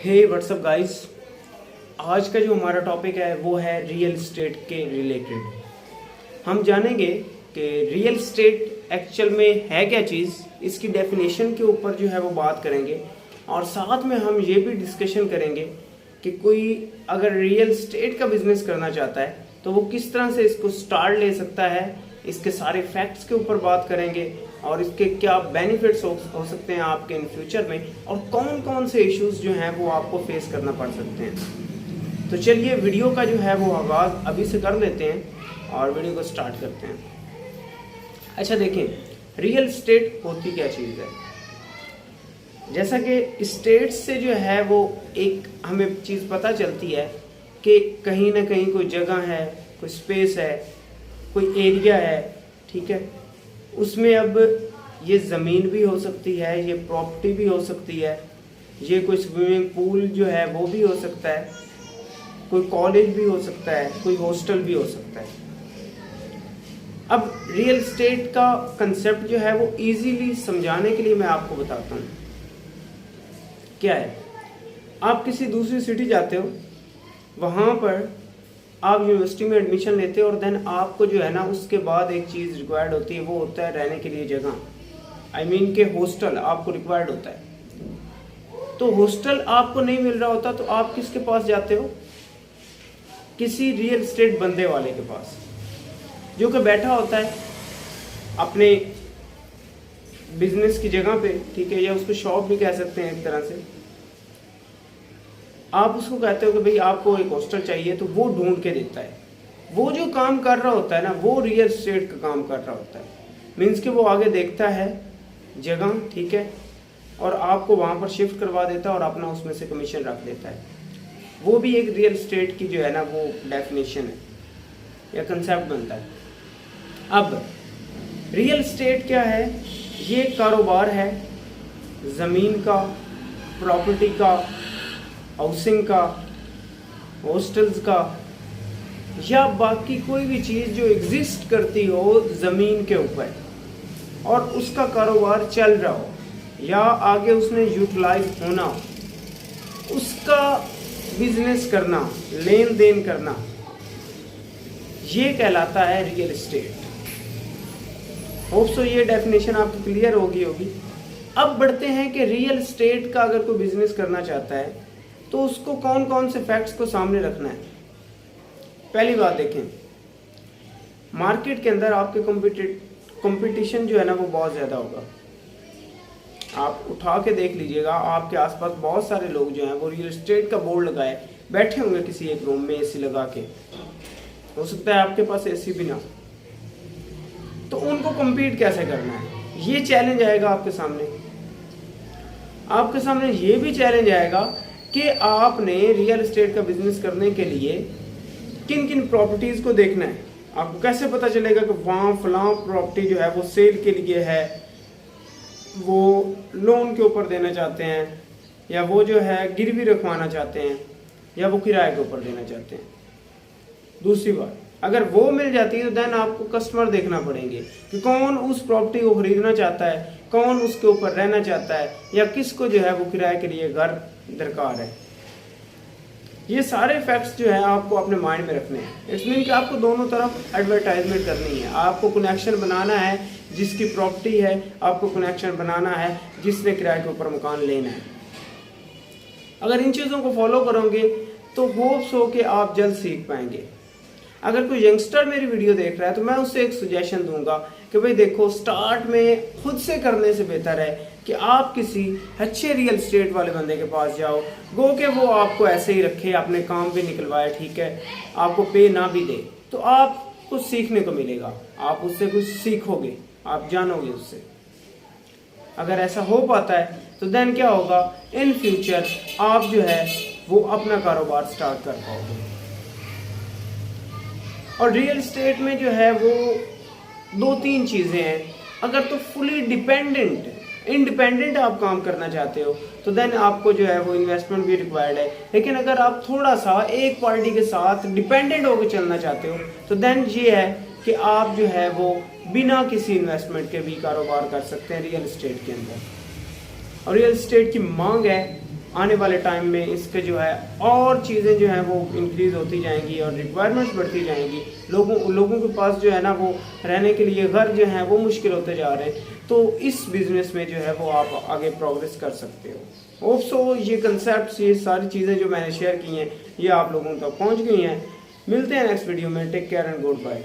हे WhatsApp guys, आज का जो हमारा टॉपिक है वो है रियल एस्टेट के रिलेटेड। हम जानेंगे कि रियल एस्टेट एक्चुअल में है क्या चीज़, इसकी डेफिनेशन के ऊपर जो है वो बात करेंगे और साथ में हम ये भी डिस्कशन करेंगे कि कोई अगर रियल एस्टेट का बिजनेस करना चाहता है तो वो किस तरह से इसको स्टार्ट ले सकता है। इसके सारे फैक्ट्स के ऊपर बात करेंगे और इसके क्या बेनिफिट्स हो सकते हैं आपके इन फ्यूचर में और कौन कौन से इश्यूज जो हैं वो आपको फेस करना पड़ सकते हैं। तो चलिए वीडियो का जो है वो आगाज़ अभी से कर लेते हैं और वीडियो को स्टार्ट करते हैं। अच्छा देखें, रियल एस्टेट होती क्या चीज़ है। जैसा कि स्टेट से जो है वो एक हमें चीज़ पता चलती है कि कहीं ना कहीं कोई जगह है, कोई स्पेस है, कोई एरिया है, ठीक है। उसमें अब ये ज़मीन भी हो सकती है, ये प्रॉपर्टी भी हो सकती है, ये कोई स्विमिंग पूल जो है वो भी हो सकता है, कोई कॉलेज भी हो सकता है, कोई हॉस्टल भी हो सकता है। अब रियल एस्टेट का कंसेप्ट जो है वो इजीली समझाने के लिए मैं आपको बताता हूँ क्या है। आप किसी दूसरी सिटी जाते हो, वहाँ पर आप यूनिवर्सिटी में एडमिशन लेते हो और देन आपको जो है ना उसके बाद एक चीज़ रिक्वायर्ड होती है, वो होता है रहने के लिए जगह। आई मीन के हॉस्टल आपको रिक्वायर्ड होता है। तो हॉस्टल आपको नहीं मिल रहा होता तो आप किसके पास जाते हो? किसी रियल एस्टेट बंदे वाले के पास, जो कि बैठा होता है अपने बिजनेस की जगह पे, ठीक है, या उसको शॉप भी कह सकते हैं एक तरह से। आप उसको कहते हो कि भाई आपको एक हॉस्टल चाहिए, तो वो ढूंढ के देता है। वो जो काम कर रहा होता है ना, वो रियल एस्टेट का काम कर रहा होता है। मीन्स कि वो आगे देखता है जगह, ठीक है, और आपको वहाँ पर शिफ्ट करवा देता है और अपना उसमें से कमीशन रख देता है। वो भी एक रियल एस्टेट की जो है ना वो डेफिनेशन है या कंसेप्ट बनता है। अब रियल एस्टेट क्या है? ये कारोबार है ज़मीन का, प्रॉपर्टी का, हाउसिंग का, हॉस्टल्स का, या बाकी कोई भी चीज़ जो एग्जिस्ट करती हो ज़मीन के ऊपर और उसका कारोबार चल रहा हो या आगे उसने यूटिलाइज होना हो, उसका बिजनेस करना, लेन देन करना, ये कहलाता है रियल एस्टेट। होप सो ये डेफिनेशन आपको क्लियर होगी। अब बढ़ते हैं कि रियल एस्टेट का अगर कोई बिजनेस करना चाहता है तो उसको कौन कौन से फैक्ट्स को सामने रखना है। पहली बात देखें, मार्केट के अंदर आपके कंपटीशन जो है ना वो बहुत ज़्यादा होगा। आप उठा के देख लीजिएगा, आपके आसपास बहुत सारे लोग जो हैं वो रियल एस्टेट का बोर्ड लगाए बैठे होंगे किसी एक रूम में एसी लगा के। हो सकता है आपके पास एसी भी ना हो, तो उनको compete कैसे करना है, ये चैलेंज आएगा आपके सामने। आपके सामने ये भी चैलेंज आएगा कि आपने रियल एस्टेट का बिजनेस करने के लिए किन किन प्रॉपर्टीज को देखना है। आपको कैसे पता चलेगा कि वहाँ फलां प्रॉपर्टी जो है वो सेल के लिए है, वो लोन के ऊपर देना चाहते हैं, या वो जो है गिरवी रखवाना चाहते हैं, या वो किराए के ऊपर देना चाहते हैं। दूसरी बात, अगर वो मिल जाती है तो देन आपको कस्टमर देखना पड़ेंगे कि कौन उस प्रॉपर्टी को खरीदना चाहता है, कौन उसके ऊपर रहना चाहता है, या किसको जो है वो किराए के लिए घर दरकार है। ये सारे फैक्ट्स जो है आपको अपने माइंड में रखने हैं। इट्स मीन कि आपको दोनों तरफ एडवर्टाइजमेंट करनी है। आपको कनेक्शन बनाना है जिसकी प्रॉपर्टी है, आपको कनेक्शन बनाना है जिसने किराए के ऊपर मकान लेना है। अगर इन चीज़ों को फॉलो करोगे तो होप्स हो कि आप जल्द सीख पाएंगे। अगर कोई यंगस्टर मेरी वीडियो देख रहा है तो मैं उससे एक सजेशन दूंगा कि भाई देखो, स्टार्ट में खुद से करने से बेहतर है कि आप किसी अच्छे रियल एस्टेट वाले बंदे के पास जाओ, गो के वो आपको ऐसे ही रखे, अपने काम भी निकलवाए, ठीक है, आपको पे ना भी दे, तो आप कुछ सीखने को मिलेगा, आप उससे कुछ सीखोगे, आप जानोगे उससे। अगर ऐसा हो पाता है तो देन क्या होगा, इन फ्यूचर आप जो है वो अपना कारोबार स्टार्ट कर पाओगे। और रियल एस्टेट में जो है वो दो तीन चीज़ें हैं। अगर तो फुली इंडिपेंडेंट आप काम करना चाहते हो तो देन आपको जो है वो इन्वेस्टमेंट भी रिक्वायर्ड है। लेकिन अगर आप थोड़ा सा एक पार्टी के साथ डिपेंडेंट होकर चलना चाहते हो तो देन ये है कि आप जो है वो बिना किसी इन्वेस्टमेंट के भी कारोबार कर सकते हैं रियल एस्टेट के अंदर। और रियल एस्टेट की मांग है आने वाले टाइम में इसके जो है और चीज़ें जो हैं वो इंक्रीज़ होती जाएंगी और रिक्वायरमेंट्स बढ़ती जाएंगी। लोगों के पास जो है ना वो रहने के लिए घर जो है वो मुश्किल होते जा रहे हैं। तो इस बिज़नेस में जो है वो आप आगे प्रोग्रेस कर सकते हो। होप सो ये कंसेप्ट, ये सारी चीज़ें जो मैंने शेयर की हैं ये आप लोगों तक पहुँच गई हैं। मिलते हैं नेक्स्ट वीडियो में। Take care and good bye.